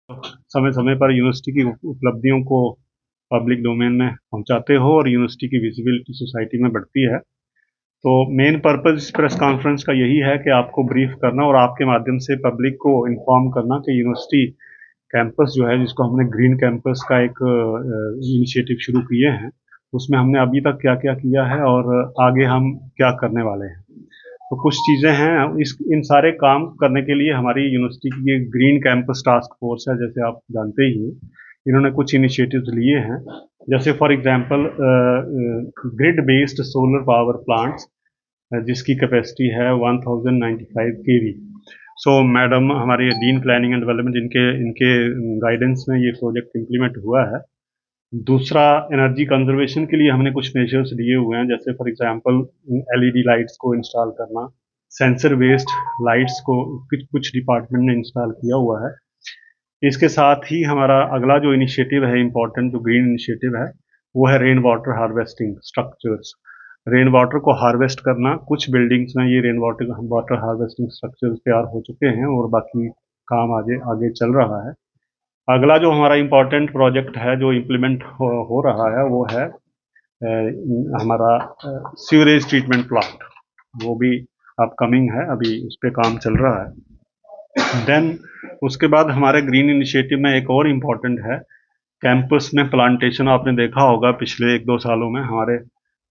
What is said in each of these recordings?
समय समय पर यूनिवर्सिटी की उपलब्धियों को पब्लिक डोमेन में पहुंचाते हो और यूनिवर्सिटी की विजिबिलिटी सोसाइटी में बढ़ती है। तो मेन पर्पज इस प्रेस कॉन्फ्रेंस का यही है कि आपको ब्रीफ करना और आपके माध्यम से पब्लिक को इन्फॉर्म करना कि यूनिवर्सिटी कैंपस जो है, जिसको हमने ग्रीन कैंपस का एक इनिशिएटिव शुरू किए हैं, उसमें हमने अभी तक क्या क्या किया है और आगे हम क्या करने वाले हैं। तो कुछ चीज़ें हैं, इस इन सारे काम करने के लिए हमारी यूनिवर्सिटी की एक ग्रीन कैंपस टास्क फोर्स है, जैसे आप जानते ही हैं। इन्होंने कुछ इनिशिएटिव्स लिए हैं, जैसे for example grid based solar power plants, जिसकी कैपेसिटी है 1095 केवी। सो मैडम हमारे डीन प्लानिंग एंड डेवलपमेंट, इनके इनके गाइडेंस में ये प्रोजेक्ट इम्प्लीमेंट हुआ है। दूसरा, एनर्जी कंजर्वेशन के लिए हमने कुछ मेजर्स लिए हुए हैं, जैसे फॉर एग्जांपल एलईडी लाइट्स को इंस्टॉल करना, सेंसर बेस्ड लाइट्स को कुछ कुछ डिपार्टमेंट ने इंस्टॉल किया हुआ है। इसके साथ ही हमारा अगला जो इनिशिएटिव है, इम्पोर्टेंट जो ग्रीन इनिशिएटिव है, वो है rain water harvesting structures. Rain water को हार्वेस्ट करना, कुछ बिल्डिंग्स में ये rain water water harvesting structures तैयार हो चुके हैं और बाकी काम आगे आगे चल रहा है। अगला जो हमारा इम्पोर्टेंट प्रोजेक्ट है जो इम्प्लीमेंट हो रहा है, वो है हमारा सीवरेज ट्रीटमेंट प्लांट। वो भी अपकमिंग है, अभी उस पर काम चल रहा है। देन उसके बाद हमारे ग्रीन इनिशिएटिव में एक और इम्पोर्टेंट है कैंपस में प्लांटेशन। आपने देखा होगा पिछले 1-2 सालों में हमारे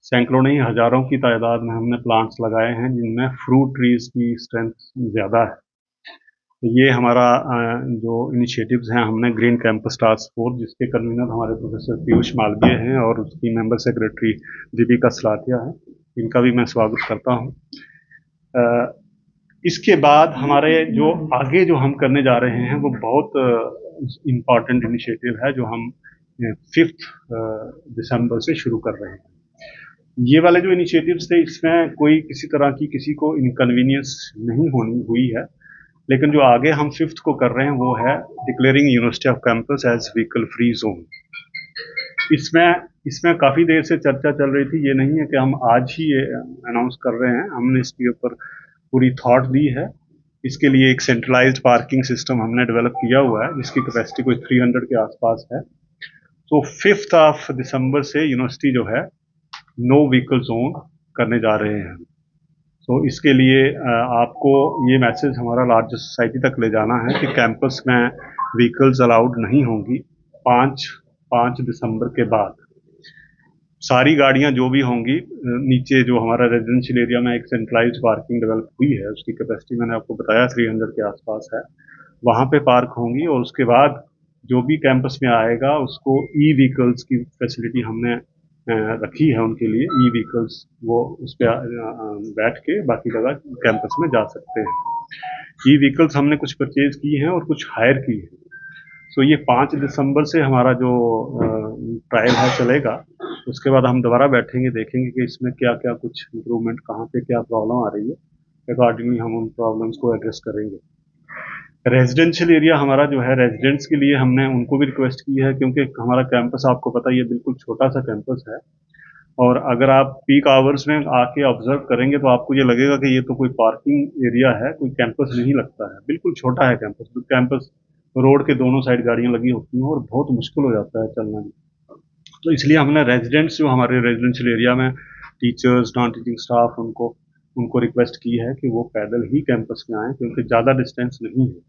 सैकड़ों नहीं हजारों की तादाद में हमने प्लांट्स लगाए हैं, जिनमें फ्रूट ट्रीज की स्ट्रेंथ ज़्यादा है। तो ये हमारा जो इनिशिएटिव्स हैं, हमने ग्रीन कैंपस टास्क फोर्स, जिसके कन्वीनर हमारे प्रोफेसर पीयूष मालवीय हैं और उसकी मेंबर सेक्रेटरी दीपिका सलाथिया है, इनका भी मैं स्वागत करता हूँ। इसके बाद हमारे जो आगे जो हम करने जा रहे हैं, वो बहुत इम्पॉर्टेंट इनिशिएटिव है, जो हम 5 दिसंबर से शुरू कर रहे हैं। ये वाले जो इनिशिएटिव्स थे, इसमें कोई किसी तरह की किसी को इनकन्वीनियंस नहीं होनी हुई है, लेकिन जो आगे हम 5th को कर रहे हैं, वो है declaring university of campus as vehicle free zone. इसमें इसमें काफ़ी देर से चर्चा चल रही थी। ये नहीं है कि हम आज ही ये अनाउंस कर रहे हैं, हमने इसके ऊपर पूरी थॉट दी है। इसके लिए एक सेंट्रलाइज्ड पार्किंग सिस्टम हमने डेवलप किया हुआ है, जिसकी कैपेसिटी कोई 300 के आसपास है। तो 5th ऑफ दिसंबर से यूनिवर्सिटी जो है नो व्हीकल जोन करने जा रहे हैं। तो इसके लिए आपको ये मैसेज हमारा लार्जर सोसाइटी तक ले जाना है कि कैंपस में व्हीकल्स अलाउड नहीं होंगी 5 दिसंबर के बाद। सारी गाड़ियां जो भी होंगी, नीचे जो हमारा रेजिडेंशियल एरिया में एक सेंट्रलाइज्ड पार्किंग डेवलप हुई है, उसकी कैपेसिटी मैंने आपको बताया 300 के आसपास है, वहां पे पार्क होंगी। और उसके बाद जो भी कैंपस में आएगा, उसको ई व्हीकल्स की फैसिलिटी हमने रखी है उनके लिए। ई व्हीकल्स वो उस पर बैठ के बाकी जगह कैंपस में जा सकते हैं। ई व्हीकल्स हमने कुछ परचेज की हैं और कुछ हायर की है। सो ये 5 दिसंबर से हमारा जो ट्रायल है चलेगा। उसके बाद हम दोबारा बैठेंगे, देखेंगे कि इसमें क्या क्या कुछ इम्प्रूवमेंट, कहाँ पे क्या प्रॉब्लम आ रही है। अकॉर्डिंगली हम उन प्रॉब्लम्स को एड्रेस करेंगे। रेजिडेंशियल एरिया हमारा जो है, रेजिडेंट्स के लिए हमने उनको भी रिक्वेस्ट की है, क्योंकि हमारा कैंपस आपको पता ही है बिल्कुल छोटा सा कैंपस है। और अगर आप पीक आवर्स में आके ऑब्जर्व करेंगे तो आपको ये लगेगा कि ये तो कोई पार्किंग एरिया है, कोई कैंपस नहीं लगता है। बिल्कुल छोटा है कैंपस। कैंपस रोड के दोनों साइड गाड़ियां लगी होती हैं और बहुत मुश्किल हो जाता है चलना भी। तो इसलिए हमने रेजिडेंट्स जो हमारे रेजिडेंशियल एरिया में टीचर्स, नॉन टीचिंग स्टाफ, उनको उनको रिक्वेस्ट की है कि वो पैदल ही कैंपस में आए, क्योंकि ज़्यादा डिस्टेंस नहीं है।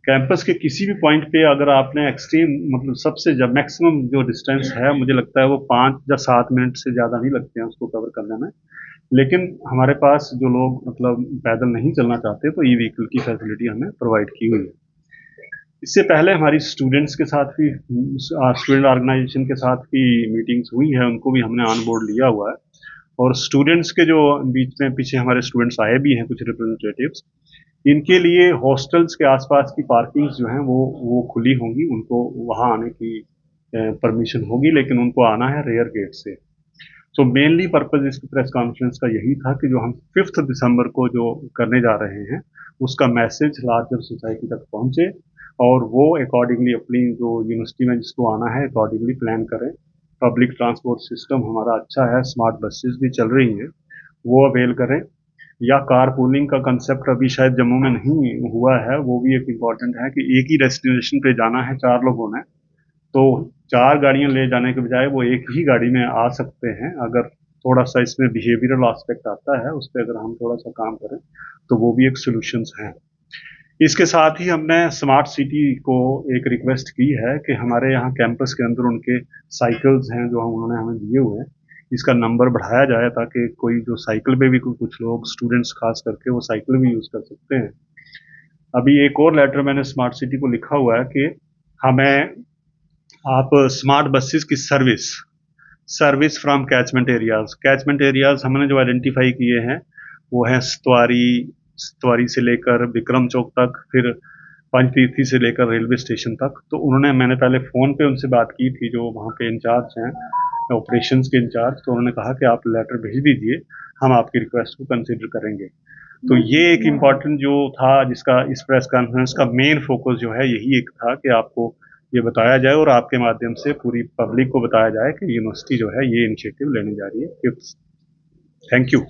कैंपस के किसी भी पॉइंट पे अगर आपने एक्सट्रीम, मतलब सबसे जब मैक्सिमम जो डिस्टेंस है, मुझे लगता है वो 5 या 7 मिनट से ज़्यादा नहीं लगते हैं उसको कवर करने में। लेकिन हमारे पास जो लोग मतलब पैदल नहीं चलना चाहते, तो ई व्हीकल की फैसिलिटी हमें प्रोवाइड की हुई है। इससे पहले हमारी स्टूडेंट्स के साथ भी, स्टूडेंट ऑर्गेनाइजेशन के साथ भी मीटिंग्स हुई है, उनको भी हमने ऑन बोर्ड लिया हुआ है। और स्टूडेंट्स के जो बीच में पीछे हमारे स्टूडेंट्स आए भी हैं, कुछ रिप्रेजेंटेटिव्स, इनके लिए हॉस्टल्स के आसपास की पार्किंग्स जो हैं वो खुली होंगी। उनको वहाँ आने की परमिशन होगी, लेकिन उनको आना है रेयर गेट से। तो मेनली पर्पज इस प्रेस कॉन्फ्रेंस का यही था कि जो हम 5th दिसंबर को जो करने जा रहे हैं, उसका मैसेज लार्जर सोसाइटी तक पहुंचे और वो अकॉर्डिंगली अपनी जो यूनिवर्सिटी में जिसको आना है अकॉर्डिंगली प्लान करें। पब्लिक ट्रांसपोर्ट सिस्टम हमारा अच्छा है, स्मार्ट बसेस भी चल रही हैं, वो अवेल करें। या कार पूलिंग का कंसेप्ट अभी शायद जम्मू में नहीं हुआ है, वो भी एक इम्पॉर्टेंट है कि एक ही डेस्टिनेशन पे जाना है 4 लोगों ने, तो 4 गाड़ियां ले जाने के बजाय वो एक ही गाड़ी में आ सकते हैं। अगर थोड़ा सा इसमें बिहेवियरल एस्पेक्ट आता है, उस पर अगर हम थोड़ा सा काम करें तो वो भी एक सोल्यूशंस हैं। इसके साथ ही हमने स्मार्ट सिटी को एक रिक्वेस्ट की है कि हमारे यहाँ कैंपस के अंदर उनके साइकिल्स हैं जो उन्होंने हमें दिए हुए हैं, इसका नंबर बढ़ाया जाए ताकि कोई जो साइकिल पे भी कुछ लोग स्टूडेंट्स खास करके वो साइकिल भी यूज़ कर सकते हैं। अभी एक और लेटर मैंने स्मार्ट सिटी को लिखा हुआ है कि हमें आप स्मार्ट बसेस की सर्विस फ्रॉम कैचमेंट एरियाज हमने जो आइडेंटिफाई किए हैं वो है स्तवारी से लेकर विक्रम चौक तक, फिर पंचतीर्थी से लेकर रेलवे स्टेशन तक। तो मैंने पहले फ़ोन पे उनसे बात की थी जो वहाँ पे इंचार्ज हैं ऑपरेशंस के इंचार्ज, तो उन्होंने कहा कि आप लेटर भेज दीजिए, हम आपकी रिक्वेस्ट को कंसिडर करेंगे। तो ये एक इम्पॉर्टेंट जो था जिसका इस प्रेस कॉन्फ्रेंस का मेन फोकस जो है यही एक था कि आपको ये बताया जाए और आपके माध्यम से पूरी पब्लिक को बताया जाए कि यूनिवर्सिटी जो है ये इनिशिएटिव लेने जा रही है। Thank you.